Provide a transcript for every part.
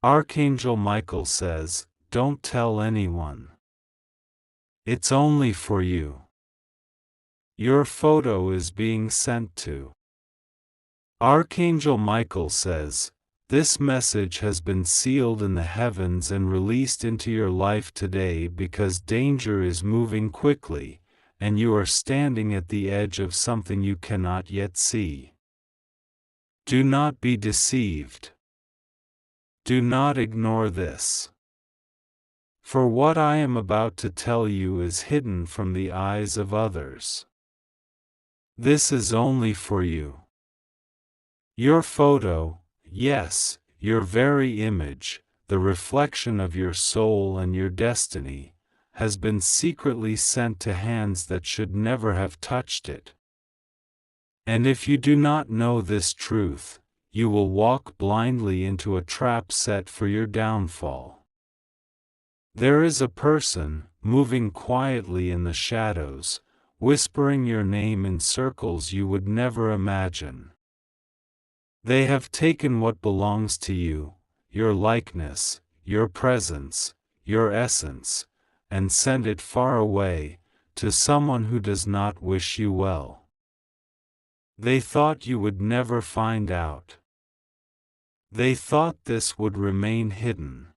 Archangel Michael says, don't tell anyone. It's only for you. Your photo is being sent to. Archangel Michael says, this message has been sealed in the heavens and released into your life today because danger is moving quickly, and you are standing at the edge of something you cannot yet see. Do not be deceived. Do not ignore this. For what I am about to tell you is hidden from the eyes of others. This is only for you. Your photo, yes, your very image, the reflection of your soul and your destiny, has been secretly sent to hands that should never have touched it. And if you do not know this truth, you will walk blindly into a trap set for your downfall. There is a person, moving quietly in the shadows, whispering your name in circles you would never imagine. They have taken what belongs to you, your likeness, your presence, your essence, and sent it far away, to someone who does not wish you well. They thought you would never find out. They thought this would remain hidden.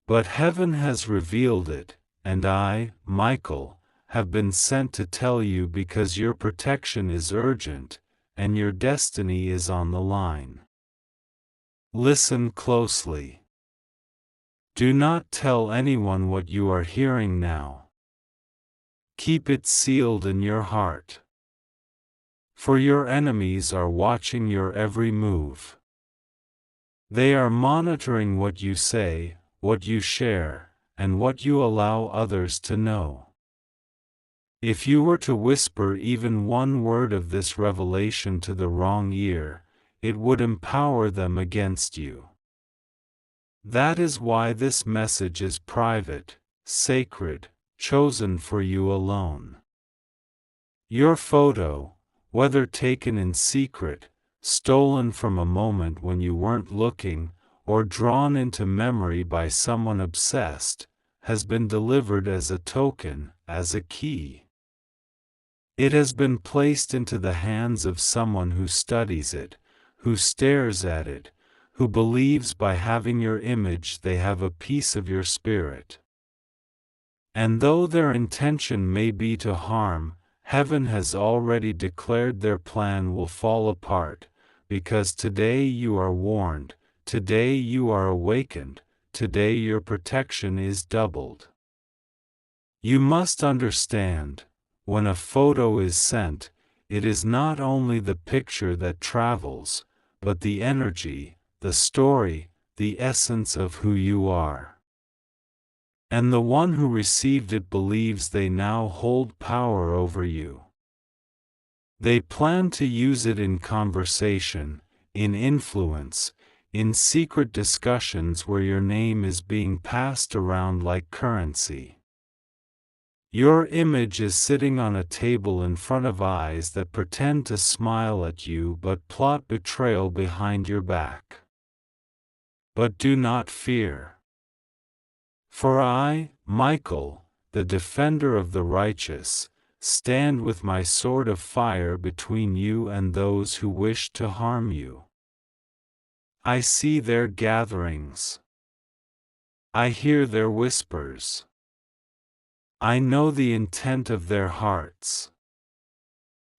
But heaven has revealed it, and I, Michael, have been sent to tell you because your protection is urgent, and your destiny is on the line. Listen closely. Do not tell anyone what you are hearing now. Keep it sealed in your heart. For your enemies are watching your every move. They are monitoring what you say, what you share, and what you allow others to know. If you were to whisper even one word of this revelation to the wrong ear, it would empower them against you. That is why this message is private, sacred, chosen for you alone. Your photo, whether taken in secret, stolen from a moment when you weren't looking, or drawn into memory by someone obsessed, has been delivered as a token, as a key. It has been placed into the hands of someone who studies it, who stares at it, who believes by having your image they have a piece of your spirit. And though their intention may be to harm, heaven has already declared their plan will fall apart, because today you are warned, today you are awakened, today your protection is doubled. You must understand, when a photo is sent, it is not only the picture that travels, but the energy, the story, the essence of who you are. And the one who received it believes they now hold power over you. They plan to use it in conversation, in influence, in secret discussions where your name is being passed around like currency. Your image is sitting on a table in front of eyes that pretend to smile at you but plot betrayal behind your back. But do not fear. For I, Michael, the defender of the righteous, stand with my sword of fire between you and those who wish to harm you. I see their gatherings. I hear their whispers. I know the intent of their hearts.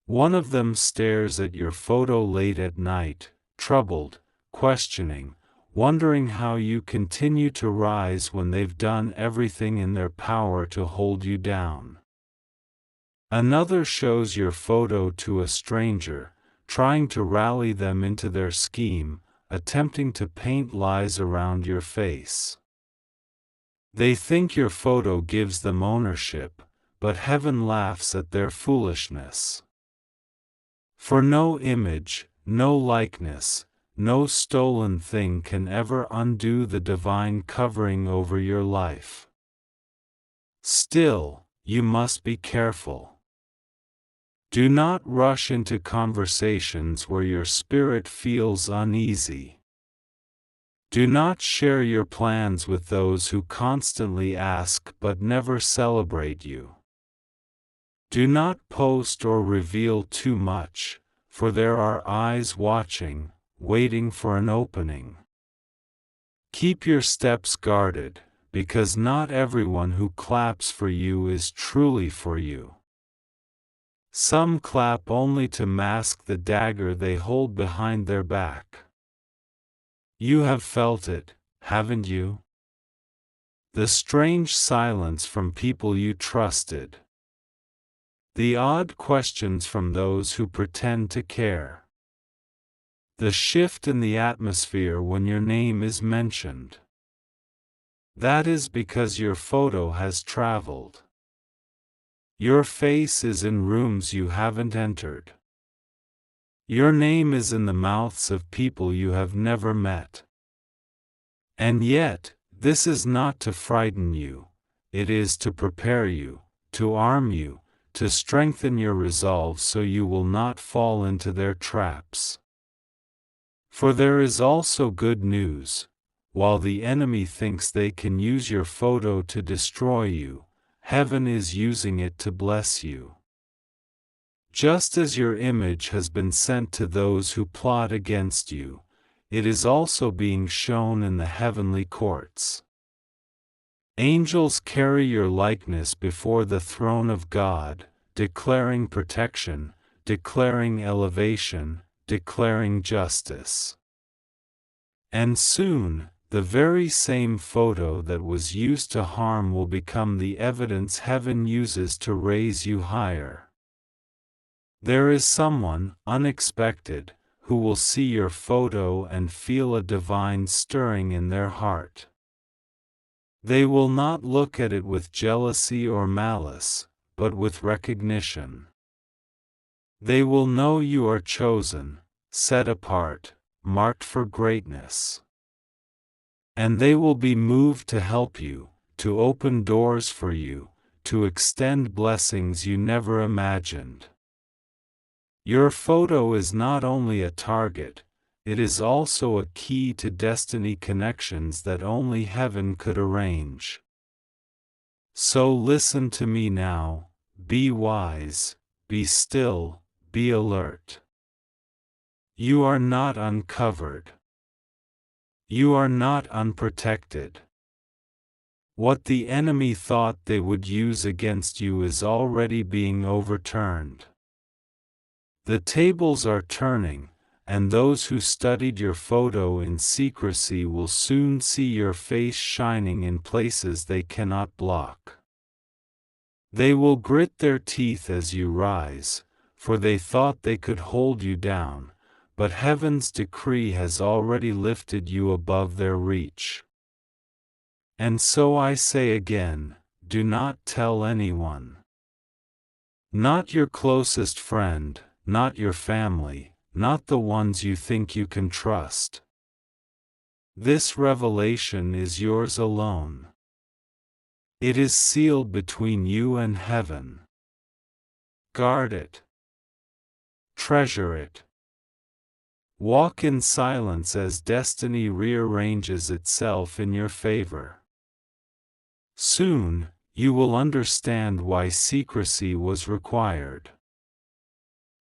One of them stares at your photo late at night, troubled, questioning, wondering how you continue to rise when they've done everything in their power to hold you down. Another shows your photo to a stranger, trying to rally them into their scheme, attempting to paint lies around your face. They think your photo gives them ownership, but heaven laughs at their foolishness. For no image, no likeness, no stolen thing can ever undo the divine covering over your life. Still, you must be careful. Do not rush into conversations where your spirit feels uneasy. Do not share your plans with those who constantly ask but never celebrate you. Do not post or reveal too much, for there are eyes watching, waiting for an opening. Keep your steps guarded, because not everyone who claps for you is truly for you. Some clap only to mask the dagger they hold behind their back. You have felt it, haven't you? The strange silence from people you trusted. The odd questions from those who pretend to care. The shift in the atmosphere when your name is mentioned. That is because your photo has traveled. Your face is in rooms you haven't entered. Your name is in the mouths of people you have never met. And yet, this is not to frighten you, it is to prepare you, to arm you, to strengthen your resolve so you will not fall into their traps. For there is also good news. While the enemy thinks they can use your photo to destroy you, heaven is using it to bless you. Just as your image has been sent to those who plot against you, it is also being shown in the heavenly courts. Angels carry your likeness before the throne of God, declaring protection, declaring elevation, declaring justice. And soon, the very same photo that was used to harm will become the evidence heaven uses to raise you higher. There is someone, unexpected, who will see your photo and feel a divine stirring in their heart. They will not look at it with jealousy or malice, but with recognition. They will know you are chosen, set apart, marked for greatness. And they will be moved to help you, to open doors for you, to extend blessings you never imagined. Your photo is not only a target, it is also a key to destiny connections that only heaven could arrange. So listen to me now, be wise, be still, be alert. You are not uncovered. You are not unprotected. What the enemy thought they would use against you is already being overturned. The tables are turning, and those who studied your photo in secrecy will soon see your face shining in places they cannot block. They will grit their teeth as you rise, for they thought they could hold you down, but heaven's decree has already lifted you above their reach. And so I say again, do not tell anyone. Not your closest friend, not your family, not the ones you think you can trust. This revelation is yours alone. It is sealed between you and heaven. Guard it. Treasure it. Walk in silence as destiny rearranges itself in your favor. Soon, you will understand why secrecy was required.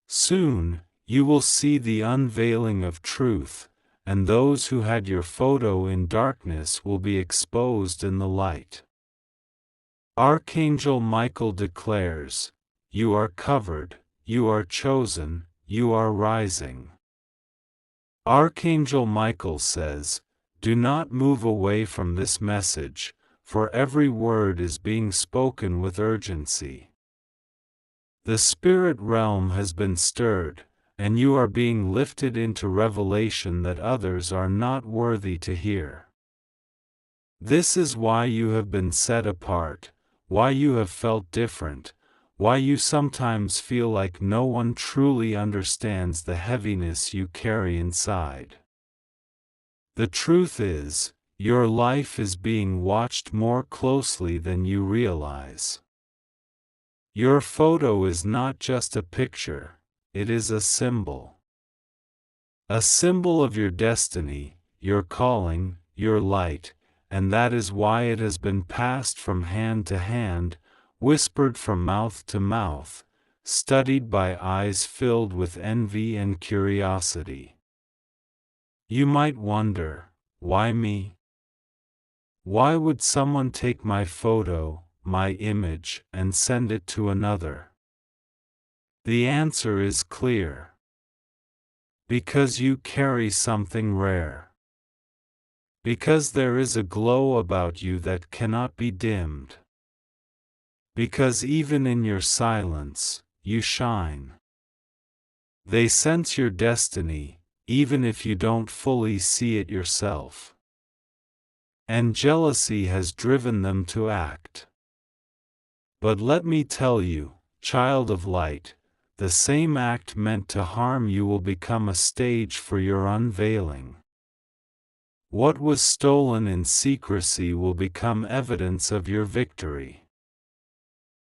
Soon, you will see the unveiling of truth, and those who had your photo in darkness will be exposed in the light. Archangel Michael declares, "You are covered, you are chosen, you are rising." Archangel Michael says, "Do not move away from this message, for every word is being spoken with urgency." The spirit realm has been stirred, and you are being lifted into revelation that others are not worthy to hear. This is why you have been set apart, why you have felt different, why you sometimes feel like no one truly understands the heaviness you carry inside. The truth is, your life is being watched more closely than you realize. Your photo is not just a picture, it is a symbol. A symbol of your destiny, your calling, your light, and that is why it has been passed from hand to hand, whispered from mouth to mouth, studied by eyes filled with envy and curiosity. You might wonder, why me? Why would someone take my photo, my image, and send it to another? The answer is clear. Because you carry something rare. Because there is a glow about you that cannot be dimmed. Because even in your silence, you shine. They sense your destiny, even if you don't fully see it yourself. And jealousy has driven them to act. But let me tell you, child of light, the same act meant to harm you will become a stage for your unveiling. What was stolen in secrecy will become evidence of your victory.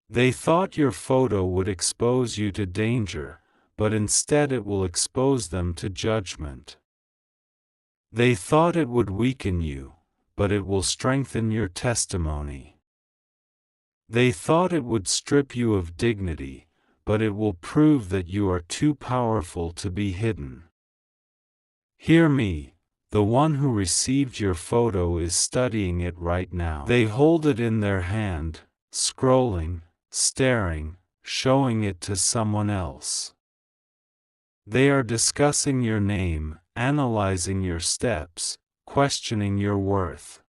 They thought your photo would expose you to danger, but instead it will expose them to judgment. They thought it would weaken you, but it will strengthen your testimony. They thought it would strip you of dignity, but it will prove that you are too powerful to be hidden. Hear me, the one who received your photo is studying it right now. They hold it in their hand, scrolling, staring, showing it to someone else. They are discussing your name, analyzing your steps, questioning your worth.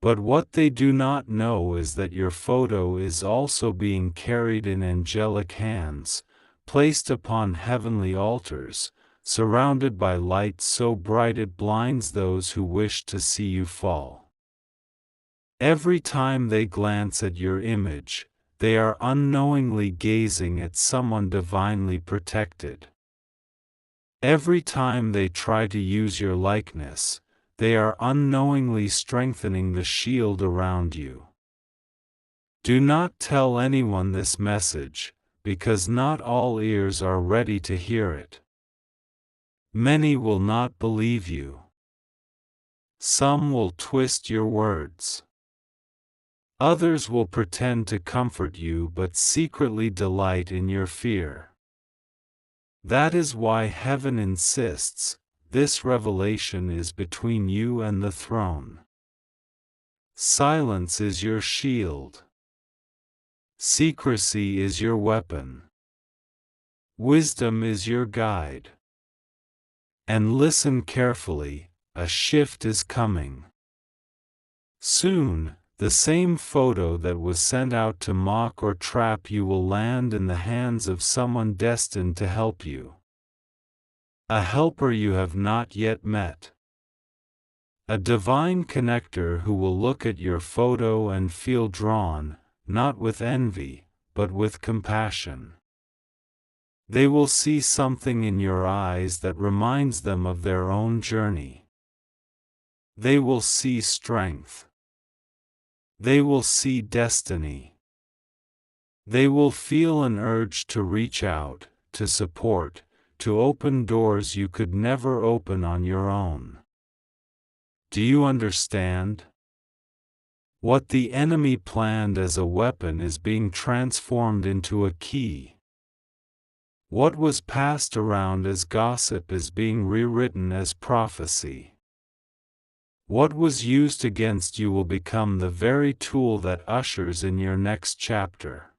But what they do not know is that your photo is also being carried in angelic hands, placed upon heavenly altars, surrounded by light so bright it blinds those who wish to see you fall. Every time they glance at your image, they are unknowingly gazing at someone divinely protected. Every time they try to use your likeness, they are unknowingly strengthening the shield around you. Do not tell anyone this message, because not all ears are ready to hear it. Many will not believe you. Some will twist your words. Others will pretend to comfort you but secretly delight in your fear. That is why heaven insists, this revelation is between you and the throne. Silence is your shield. Secrecy is your weapon. Wisdom is your guide. And listen carefully, a shift is coming. Soon, the same photo that was sent out to mock or trap you will land in the hands of someone destined to help you. A helper you have not yet met. A divine connector who will look at your photo and feel drawn, not with envy, but with compassion. They will see something in your eyes that reminds them of their own journey. They will see strength. They will see destiny. They will feel an urge to reach out, to support, to open doors you could never open on your own. Do you understand? What the enemy planned as a weapon is being transformed into a key. What was passed around as gossip is being rewritten as prophecy. What was used against you will become the very tool that ushers in your next chapter.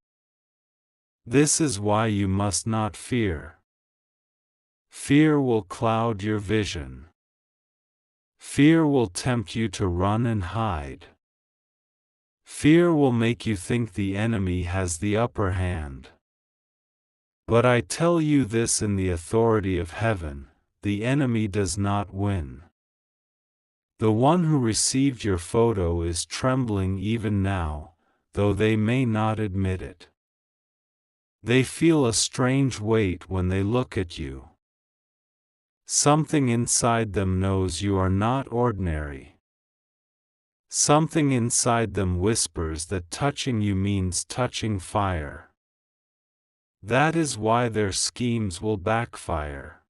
This is why you must not fear. Fear will cloud your vision. Fear will tempt you to run and hide. Fear will make you think the enemy has the upper hand. But I tell you this in the authority of heaven, the enemy does not win. The one who received your photo is trembling even now, though they may not admit it. They feel a strange weight when they look at you. Something inside them knows you are not ordinary. Something inside them whispers that touching you means touching fire. That is why their schemes will backfire.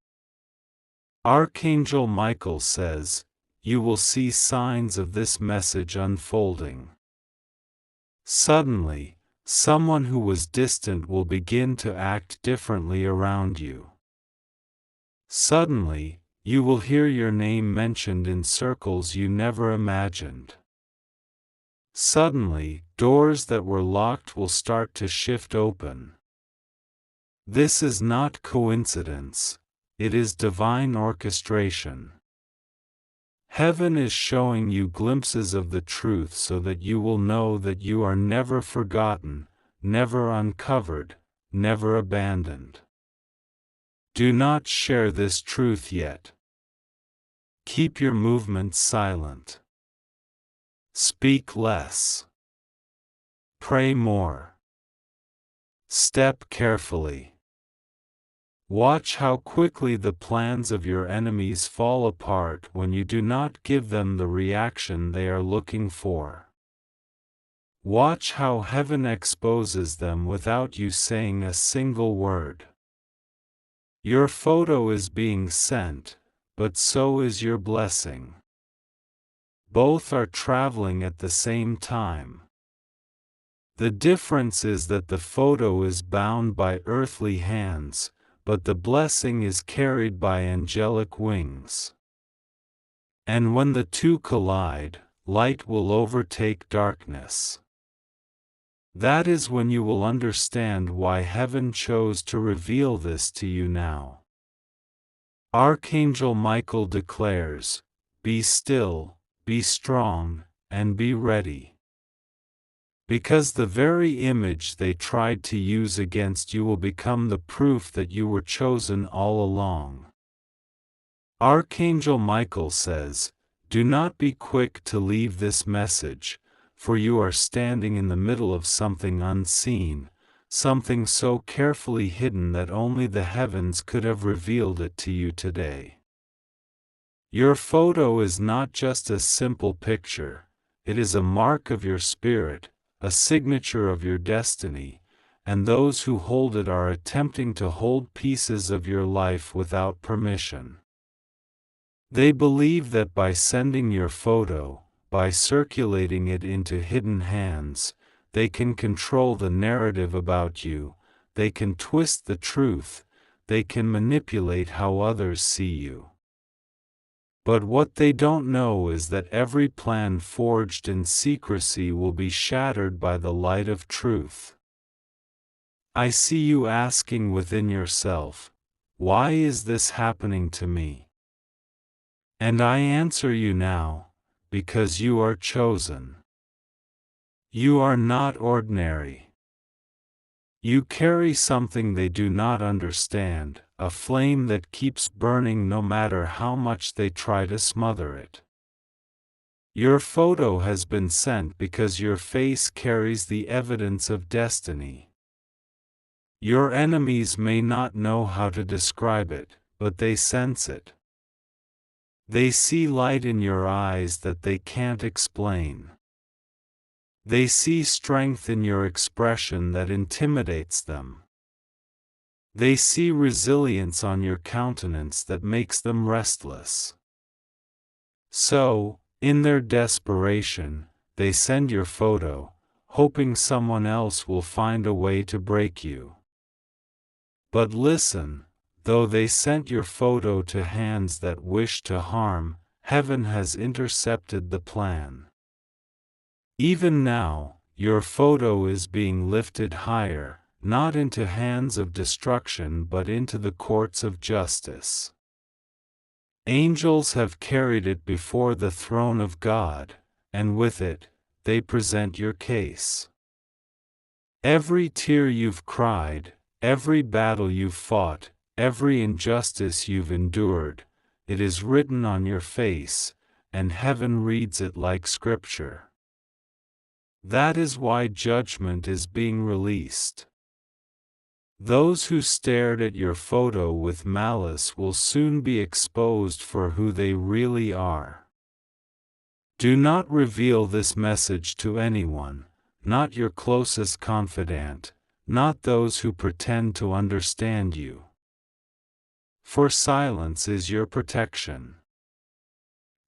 Archangel Michael says, you will see signs of this message unfolding. Suddenly, someone who was distant will begin to act differently around you. Suddenly, you will hear your name mentioned in circles you never imagined. Suddenly, doors that were locked will start to shift open. This is not coincidence, it is divine orchestration. Heaven is showing you glimpses of the truth so that you will know that you are never forgotten, never uncovered, never abandoned. Do not share this truth yet. Keep your movements silent. Speak less. Pray more. Step carefully. Watch how quickly the plans of your enemies fall apart when you do not give them the reaction they are looking for. Watch how heaven exposes them without you saying a single word. Your photo is being sent, but so is your blessing. Both are traveling at the same time. The difference is that the photo is bound by earthly hands, but the blessing is carried by angelic wings. And when the two collide, light will overtake darkness. That is when you will understand why heaven chose to reveal this to you now. Archangel Michael declares, be still, be strong, and be ready. Because the very image they tried to use against you will become the proof that you were chosen all along. Archangel Michael says, do not be quick to leave this message, for you are standing in the middle of something unseen, something so carefully hidden that only the heavens could have revealed it to you today. Your photo is not just a simple picture, it is a mark of your spirit, a signature of your destiny, and those who hold it are attempting to hold pieces of your life without permission. They believe that by sending your photo, by circulating it into hidden hands, they can control the narrative about you, they can twist the truth, they can manipulate how others see you. But what they don't know is that every plan forged in secrecy will be shattered by the light of truth. I see you asking within yourself, why is this happening to me? And I answer you now, because you are chosen. You are not ordinary. You carry something they do not understand, a flame that keeps burning no matter how much they try to smother it. Your photo has been sent because your face carries the evidence of destiny. Your enemies may not know how to describe it, but they sense it. They see light in your eyes that they can't explain. They see strength in your expression that intimidates them. They see resilience on your countenance that makes them restless. So, in their desperation, they send your photo, hoping someone else will find a way to break you. But listen, though they sent your photo to hands that wish to harm, heaven has intercepted the plan. Even now, your photo is being lifted higher, not into hands of destruction but into the courts of justice. Angels have carried it before the throne of God, and with it, they present your case. Every tear you've cried, every battle you've fought, every injustice you've endured, it is written on your face, and heaven reads it like scripture. That is why judgment is being released. Those who stared at your photo with malice will soon be exposed for who they really are. Do not reveal this message to anyone, not your closest confidant, not those who pretend to understand you. for silence is your protection.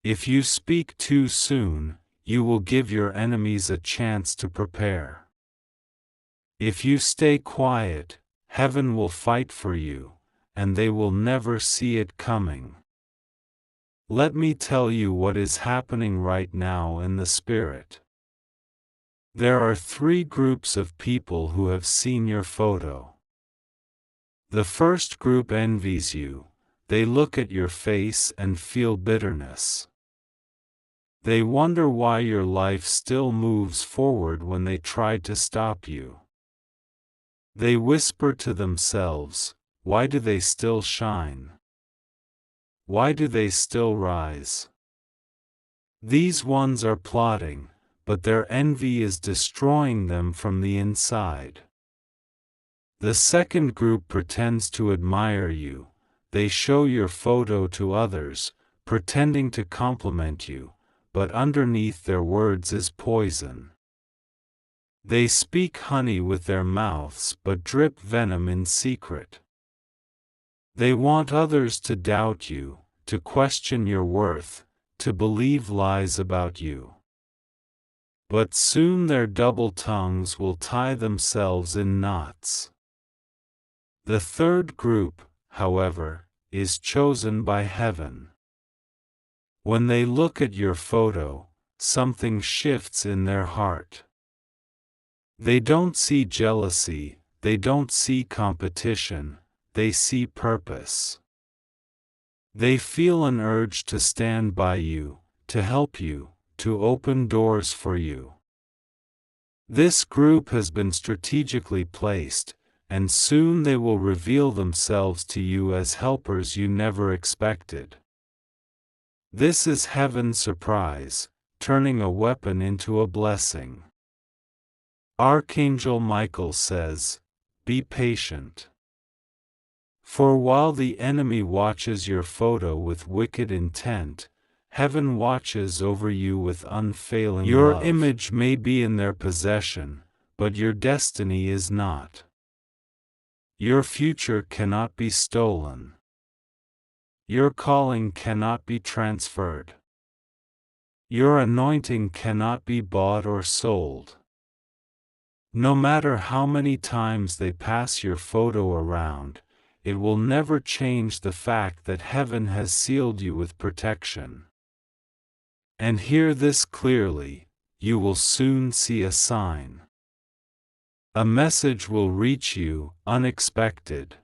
If you speak too soon, you will give your enemies a chance to prepare. If you stay quiet, heaven will fight for you, and they will never see it coming. Let me tell you what is happening right now in the Spirit. There are 3 groups of people who have seen your photo. The first group envies you. They look at your face and feel bitterness. They wonder why your life still moves forward when they tried to stop you. They whisper to themselves, why do they still shine? Why do they still rise? These ones are plotting, but their envy is destroying them from the inside. The second group pretends to admire you. They show your photo to others, pretending to compliment you, but underneath their words is poison. They speak honey with their mouths but drip venom in secret. They want others to doubt you, to question your worth, to believe lies about you. But soon their double tongues will tie themselves in knots. The third group, however, is chosen by heaven. When they look at your photo, something shifts in their heart. They don't see jealousy, they don't see competition, they see purpose. They feel an urge to stand by you, to help you, to open doors for you. This group has been strategically placed, and soon they will reveal themselves to you as helpers you never expected. This is heaven's surprise, turning a weapon into a blessing. Archangel Michael says, be patient. For while the enemy watches your photo with wicked intent, heaven watches over you with unfailing love. Your image may be in their possession, but your destiny is not. Your future cannot be stolen. Your calling cannot be transferred. Your anointing cannot be bought or sold. No matter how many times they pass your photo around, it will never change the fact that heaven has sealed you with protection. And hear this clearly, you will soon see a sign. A message will reach you, unexpected.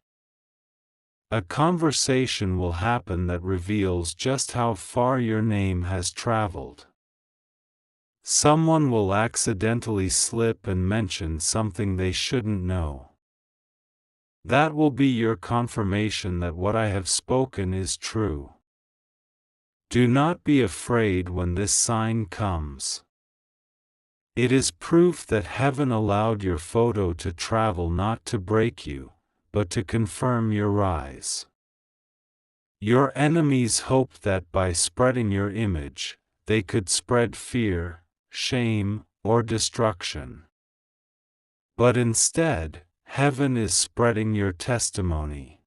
A conversation will happen that reveals just how far your name has traveled. Someone will accidentally slip and mention something they shouldn't know. That will be your confirmation that what I have spoken is true. Do not be afraid when this sign comes. It is proof that heaven allowed your photo to travel not to break you, but to confirm your rise. Your enemies hoped that by spreading your image, they could spread fear, shame, or destruction. But instead, heaven is spreading your testimony.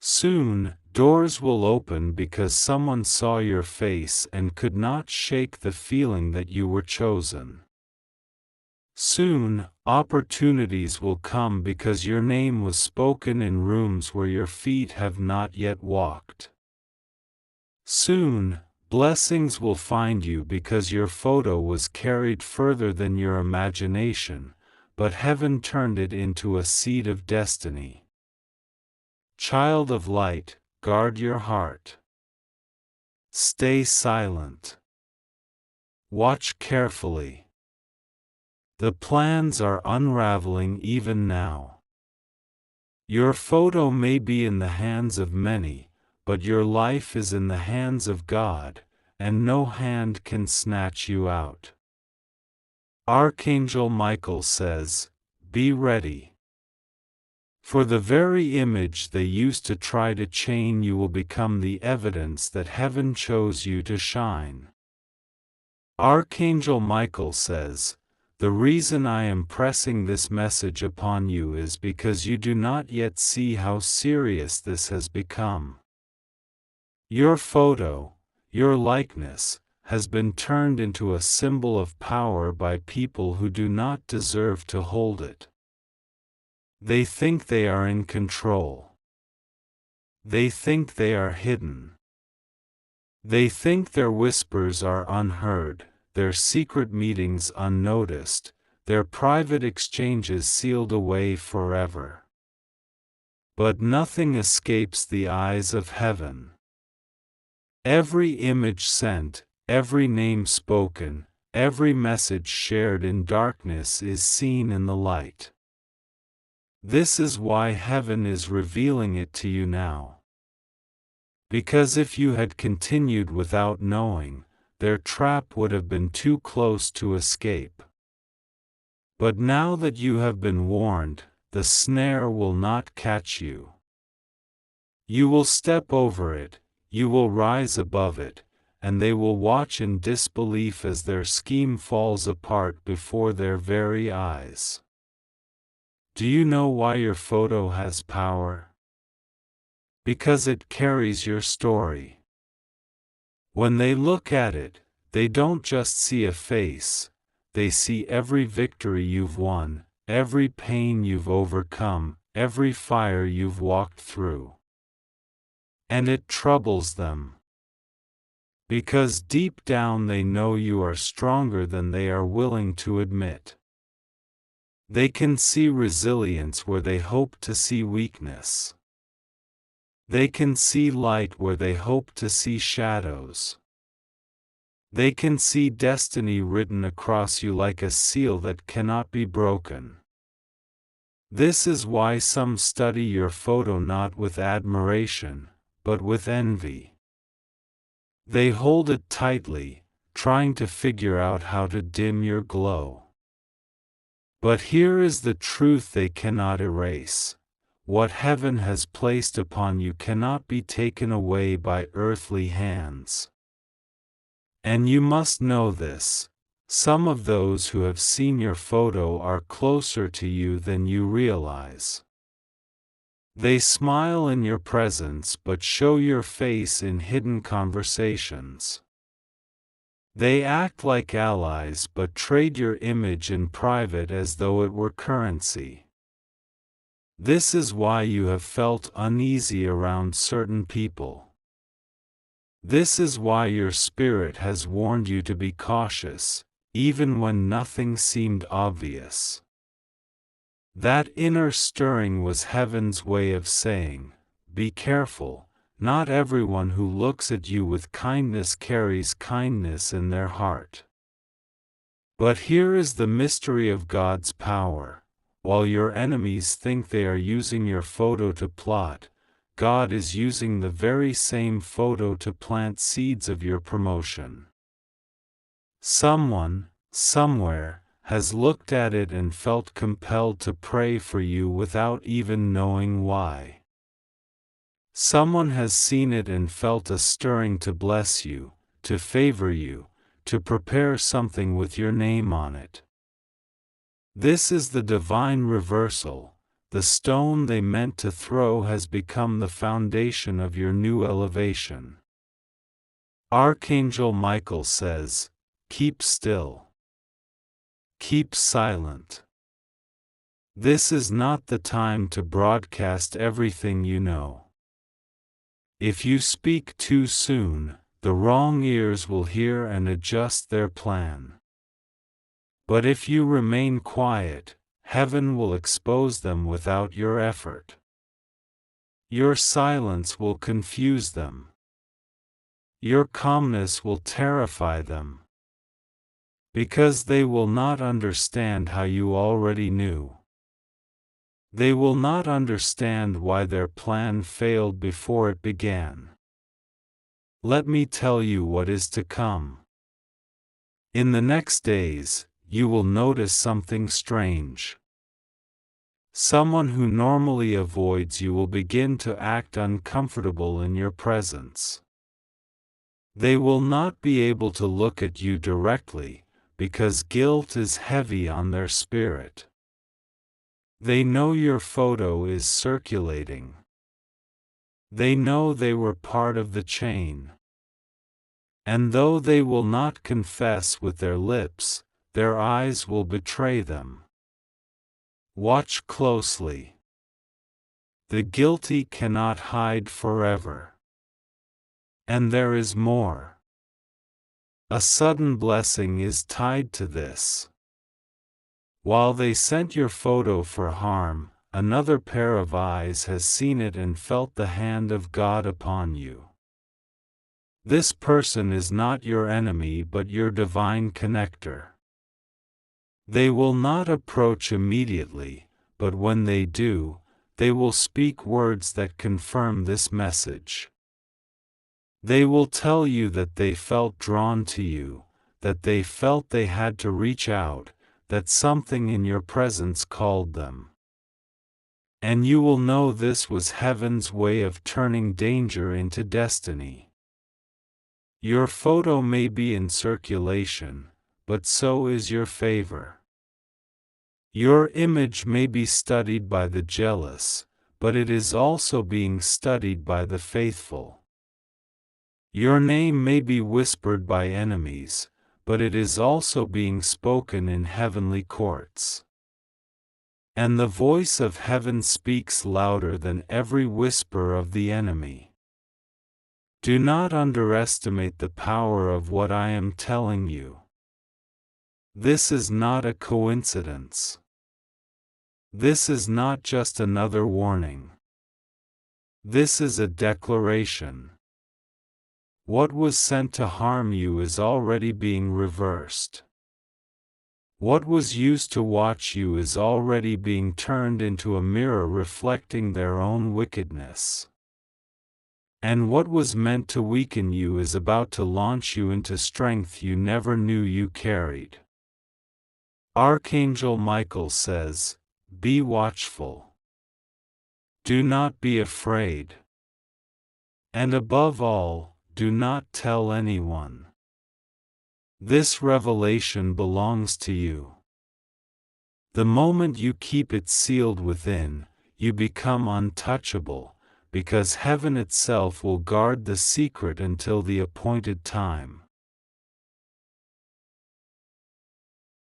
Soon, doors will open because someone saw your face and could not shake the feeling that you were chosen. Soon, opportunities will come because your name was spoken in rooms where your feet have not yet walked. Soon, blessings will find you because your photo was carried further than your imagination, but heaven turned it into a seed of destiny. Child of light, guard your heart. Stay silent. Watch carefully. The plans are unraveling even now. Your photo may be in the hands of many, but your life is in the hands of God, and no hand can snatch you out. Archangel Michael says, be ready. For the very image they used to try to chain you will become the evidence that heaven chose you to shine. Archangel Michael says, The reason I am pressing this message upon you is because you do not yet see how serious this has become. Your photo, your likeness, has been turned into a symbol of power by people who do not deserve to hold it. They think they are in control. They think they are hidden. They think their whispers are unheard, their secret meetings unnoticed, their private exchanges sealed away forever. But nothing escapes the eyes of heaven. Every image sent, every name spoken, every message shared in darkness is seen in the light. This is why heaven is revealing it to you now. Because if you had continued without knowing, their trap would have been too close to escape. But now that you have been warned, the snare will not catch you. You will step over it, you will rise above it, and they will watch in disbelief as their scheme falls apart before their very eyes. Do you know why your photo has power? Because it carries your story. When they look at it, they don't just see a face, they see every victory you've won, every pain you've overcome, every fire you've walked through. And it troubles them. Because deep down they know you are stronger than they are willing to admit. They can see resilience where they hope to see weakness. They can see light where they hope to see shadows. They can see destiny written across you like a seal that cannot be broken. This is why some study your photo not with admiration, but with envy. They hold it tightly, trying to figure out how to dim your glow. But here is the truth they cannot erase. What heaven has placed upon you cannot be taken away by earthly hands. And you must know this. Some of those who have seen your photo are closer to you than you realize. They smile in your presence but show your face in hidden conversations. They act like allies but trade your image in private as though it were currency. This is why you have felt uneasy around certain people. This is why your spirit has warned you to be cautious, even when nothing seemed obvious. That inner stirring was heaven's way of saying, be careful, not everyone who looks at you with kindness carries kindness in their heart. But here is the mystery of God's power. While your enemies think they are using your photo to plot, God is using the very same photo to plant seeds of your promotion. Someone, somewhere, has looked at it and felt compelled to pray for you without even knowing why. Someone has seen it and felt a stirring to bless you, to favor you, to prepare something with your name on it. This is the divine reversal. The stone they meant to throw has become the foundation of your new elevation. Archangel Michael says, keep still. Keep silent. This is not the time to broadcast everything you know. If you speak too soon, the wrong ears will hear and adjust their plan. But if you remain quiet, heaven will expose them without your effort. Your silence will confuse them. Your calmness will terrify them. Because they will not understand how you already knew. They will not understand why their plan failed before it began. Let me tell you what is to come. In the next days, you will notice something strange. Someone who normally avoids you will begin to act uncomfortable in your presence. They will not be able to look at you directly, because guilt is heavy on their spirit. They know your photo is circulating. They know they were part of the chain. And though they will not confess with their lips, their eyes will betray them. Watch closely. The guilty cannot hide forever. And there is more. A sudden blessing is tied to this. While they sent your photo for harm, another pair of eyes has seen it and felt the hand of God upon you. This person is not your enemy but your divine connector. They will not approach immediately, but when they do, they will speak words that confirm this message. They will tell you that they felt drawn to you, that they felt they had to reach out, that something in your presence called them. And you will know this was heaven's way of turning danger into destiny. Your photo may be in circulation, but so is your favor. Your image may be studied by the jealous, but it is also being studied by the faithful. Your name may be whispered by enemies, but it is also being spoken in heavenly courts. And the voice of heaven speaks louder than every whisper of the enemy. Do not underestimate the power of what I am telling you. This is not a coincidence. This is not just another warning. This is a declaration. What was sent to harm you is already being reversed. What was used to watch you is already being turned into a mirror reflecting their own wickedness. And what was meant to weaken you is about to launch you into strength you never knew you carried. Archangel Michael says, "Be watchful. Do not be afraid. And above all, do not tell anyone. This revelation belongs to you. The moment you keep it sealed within, you become untouchable, because heaven itself will guard the secret until the appointed time."